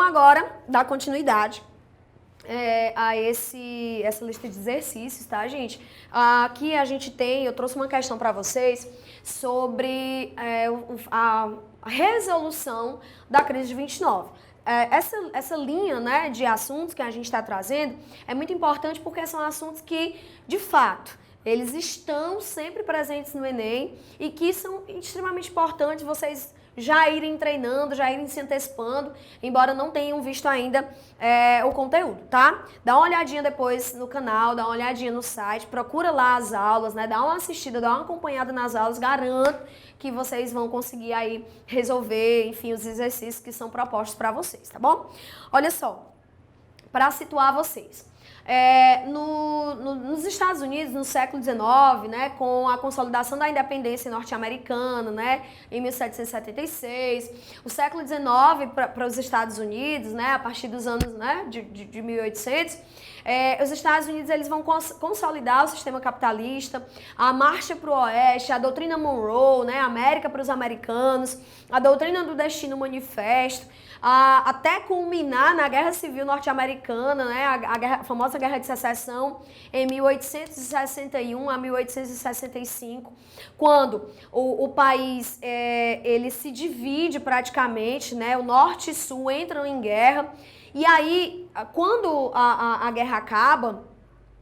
vamos agora dar continuidade a essa lista de exercícios, tá, gente? Aqui a gente eu trouxe uma questão para vocês sobre a resolução da crise de 29. Essa linha, né, de assuntos que a gente está trazendo é muito importante porque são assuntos que, de fato, eles estão sempre presentes no Enem e que são extremamente importantes vocês já irem treinando, já irem se antecipando, embora não tenham visto ainda o conteúdo, tá? Dá uma olhadinha depois no canal, dá uma olhadinha no site, procura lá as aulas, né? Dá uma assistida, dá uma acompanhada nas aulas, garanto que vocês vão conseguir aí resolver, enfim, os exercícios que são propostos para vocês, tá bom? Olha só, para situar vocês. Nos Estados Unidos, no século XIX, né, com a consolidação da independência norte-americana, né, em 1776, o século XIX para os Estados Unidos, né, a partir dos anos, né, de 1800, os Estados Unidos eles vão consolidar o sistema capitalista, a marcha para o oeste, a doutrina Monroe, né, América para os americanos, a doutrina do destino manifesto, até culminar na Guerra Civil Norte-Americana, né, a famosa Guerra de Secessão, em 1861 a 1865, quando o país ele se divide praticamente, né, o norte e sul entram em guerra, e aí, quando a guerra acaba,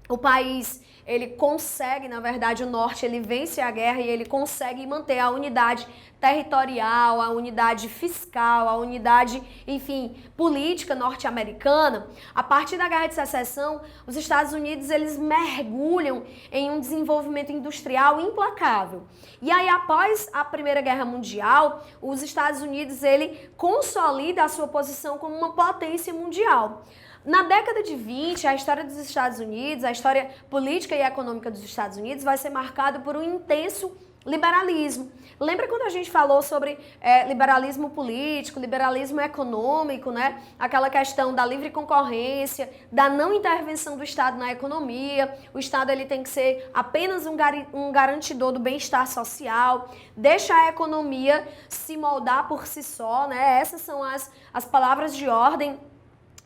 o país ele consegue, na verdade, o norte ele vence a guerra e ele consegue manter a unidade territorial, a unidade fiscal, a unidade, enfim, política norte-americana. A partir da Guerra de Secessão, os Estados Unidos eles mergulham em um desenvolvimento industrial implacável. E aí, após a Primeira Guerra Mundial, os Estados Unidos ele consolida a sua posição como uma potência mundial. Na década de 20, a história dos Estados Unidos, a história política e econômica dos Estados Unidos vai ser marcada por um intenso liberalismo. Lembra quando a gente falou sobre liberalismo político, liberalismo econômico, né? Aquela questão da livre concorrência, da não intervenção do Estado na economia. O Estado ele tem que ser apenas um garantidor do bem-estar social, deixa a economia se moldar por si só, né? Essas são as palavras de ordem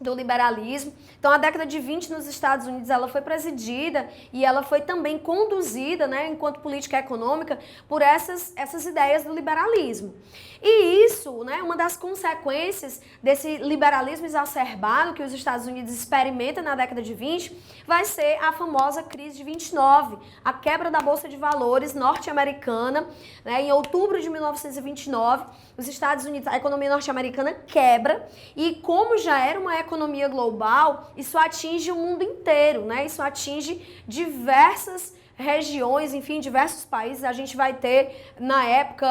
do liberalismo. Então, a década de 20 nos Estados Unidos, ela foi presidida e ela foi também conduzida, né, enquanto política econômica, por essas ideias do liberalismo. E isso, né, uma das consequências desse liberalismo exacerbado que os Estados Unidos experimentam na década de 20, vai ser a famosa crise de 29, a quebra da Bolsa de Valores norte-americana, né, em outubro de 1929, os Estados Unidos, a economia norte-americana quebra e como já era uma economia global, isso atinge o mundo inteiro, né? Isso atinge diversas regiões, enfim, diversos países. A gente vai ter, na época,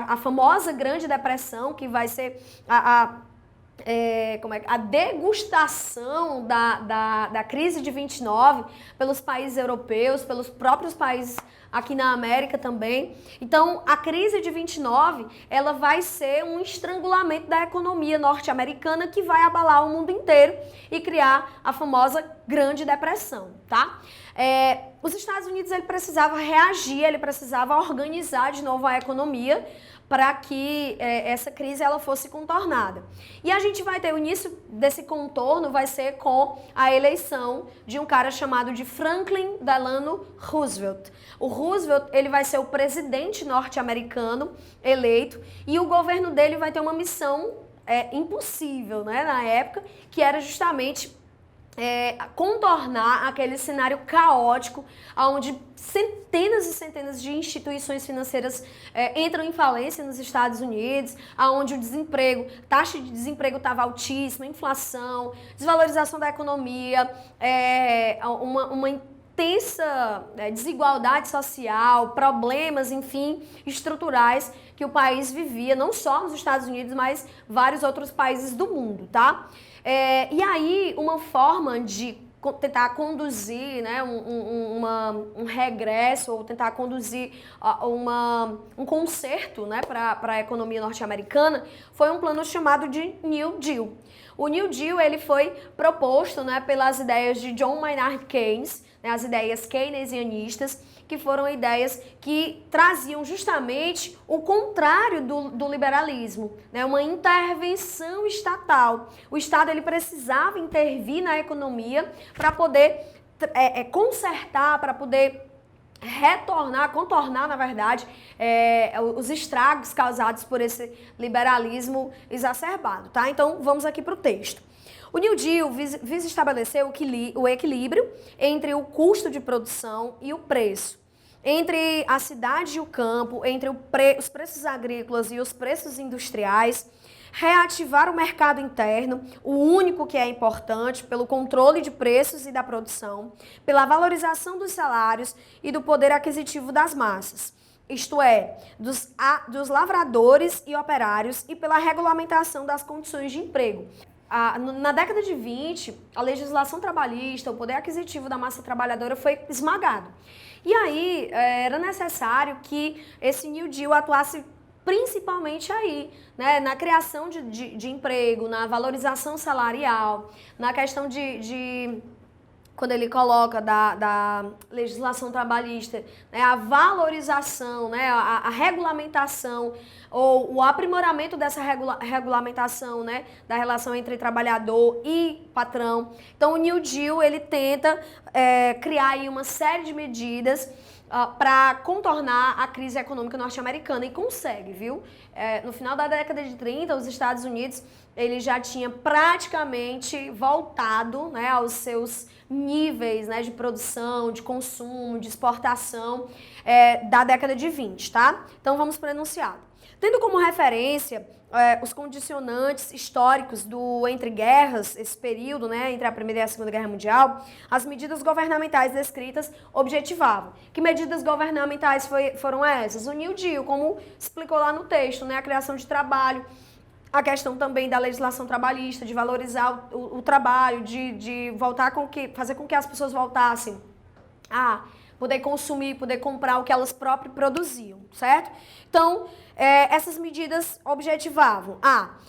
a famosa Grande Depressão, que vai ser a degustação da crise de 29 pelos países europeus, pelos próprios países aqui na América também. Então, a crise de 29, ela vai ser um estrangulamento da economia norte-americana que vai abalar o mundo inteiro e criar a famosa Grande Depressão, tá? Os Estados Unidos, ele precisava reagir, ele precisava organizar de novo a economia para que essa crise ela fosse contornada. E a gente vai ter o início desse contorno, vai ser com a eleição de um cara chamado de Franklin Delano Roosevelt. O Roosevelt, ele vai ser o presidente norte-americano eleito e o governo dele vai ter uma missão impossível, né, na época, que era justamente contornar aquele cenário caótico onde centenas e centenas de instituições financeiras entram em falência nos Estados Unidos, onde o desemprego, taxa de desemprego estava altíssima, inflação, desvalorização da economia, uma intensa desigualdade social, problemas, enfim, estruturais que o país vivia, não só nos Estados Unidos, mas vários outros países do mundo, tá? E aí, uma forma de tentar conduzir, né, um regresso ou tentar conduzir um conserto, né, para a economia norte-americana foi um plano chamado de New Deal. O New Deal ele foi proposto, né, pelas ideias de John Maynard Keynes, né, as ideias keynesianistas, que foram ideias que traziam justamente o contrário do liberalismo, né? Uma intervenção estatal. O Estado ele precisava intervir na economia para poder consertar, para poder contornar, na verdade, os estragos causados por esse liberalismo exacerbado, tá? Então, vamos aqui para o texto. O New Deal visa estabelecer o equilíbrio entre o custo de produção e o preço, entre a cidade e o campo, entre os preços agrícolas e os preços industriais, reativar o mercado interno, o único que é importante, pelo controle de preços e da produção, pela valorização dos salários e do poder aquisitivo das massas, isto é, dos lavradores e operários, e pela regulamentação das condições de emprego. Na década de 20, a legislação trabalhista, o poder aquisitivo da massa trabalhadora foi esmagado. E aí, era necessário que esse New Deal atuasse principalmente aí, né, na criação de emprego, na valorização salarial, na questão quando ele coloca da legislação trabalhista, né, a valorização, né, a regulamentação ou o aprimoramento dessa regulamentação, né, da relação entre trabalhador e patrão. Então, o New Deal ele tenta criar aí uma série de medidas para contornar a crise econômica norte-americana e consegue, viu? No final da década de 30, os Estados Unidos ele já tinha praticamente voltado, né, aos seus níveis, né, de produção, de consumo, de exportação da década de 20, tá? Então vamos para o enunciado. Tendo como referência os condicionantes históricos entre guerras, esse período, né, entre a Primeira e a Segunda Guerra Mundial, as medidas governamentais descritas objetivavam. Que medidas governamentais foram essas? O New Deal, como explicou lá no texto, né, a criação de trabalho, a questão também da legislação trabalhista, de valorizar o trabalho, de fazer com que as pessoas voltassem a poder consumir, poder comprar o que elas próprias produziam, certo? Então, essas medidas objetivavam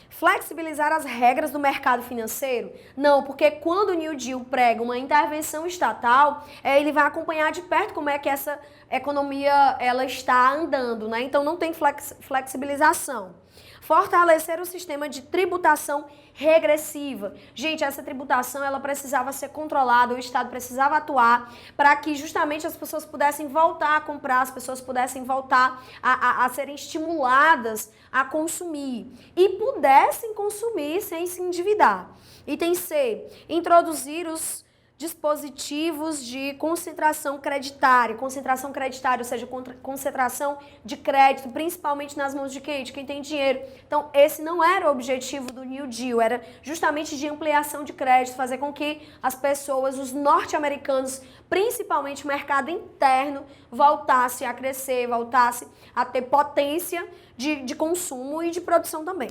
flexibilizar as regras do mercado financeiro? Não, porque quando o New Deal prega uma intervenção estatal, ele vai acompanhar de perto como é que essa economia ela está andando, né? Então, não tem flexibilização. Fortalecer o sistema de tributação regressiva. Gente, essa tributação ela precisava ser controlada, o Estado precisava atuar para que justamente as pessoas pudessem voltar a comprar, as pessoas pudessem voltar a serem estimuladas a consumir e pudessem consumir sem se endividar. Item C, introduzir os dispositivos de concentração creditária, ou seja, concentração de crédito, principalmente nas mãos de quem? De quem tem dinheiro. Então, esse não era o objetivo do New Deal, era justamente de ampliação de crédito, fazer com que as pessoas, os norte-americanos, principalmente o mercado interno, voltasse a crescer, voltasse a ter potência de consumo e de produção também.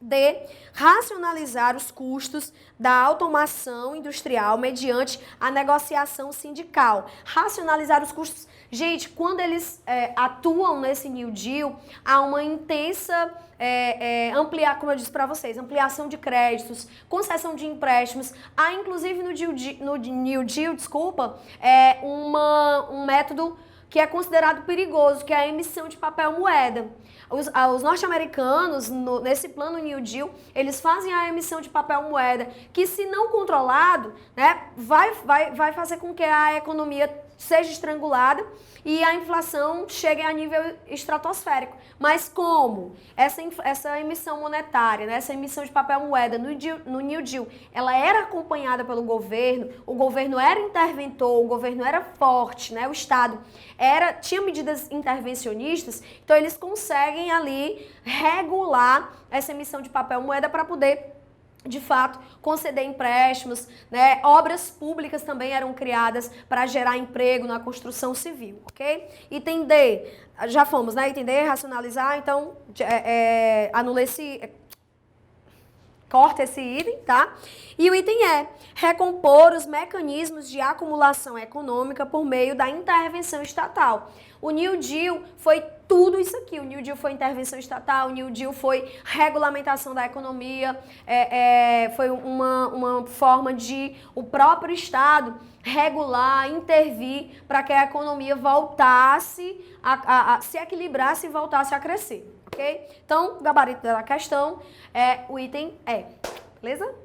D. Racionalizar os custos da automação industrial mediante a negociação sindical. Racionalizar os custos. Gente, quando eles atuam nesse New Deal, há uma intensa como eu disse para vocês, ampliação de créditos, concessão de empréstimos. Há, inclusive, no New Deal, um método que é considerado perigoso, que é a emissão de papel moeda. Os norte-americanos, nesse plano New Deal, eles fazem a emissão de papel moeda, que se não controlado, né, vai fazer com que a economia seja estrangulada e a inflação chegue a nível estratosférico. Mas como? Essa emissão monetária, né, essa emissão de papel moeda no New Deal, ela era acompanhada pelo governo, o governo era interventor, o governo era forte, né, o Estado tinha medidas intervencionistas, então eles conseguem ali regular essa emissão de papel moeda para poder, de fato, conceder empréstimos, né? Obras públicas também eram criadas para gerar emprego na construção civil, ok? Item D, já fomos, né? Item D, racionalizar, então, corta esse item, tá? E o item E, recompor os mecanismos de acumulação econômica por meio da intervenção estatal. O New Deal foi tudo isso aqui. O New Deal foi intervenção estatal, o New Deal foi regulamentação da economia, foi uma forma de o próprio Estado regular, intervir para que a economia voltasse a se equilibrasse e voltasse a crescer, ok? Então, o gabarito da questão é o item E, beleza?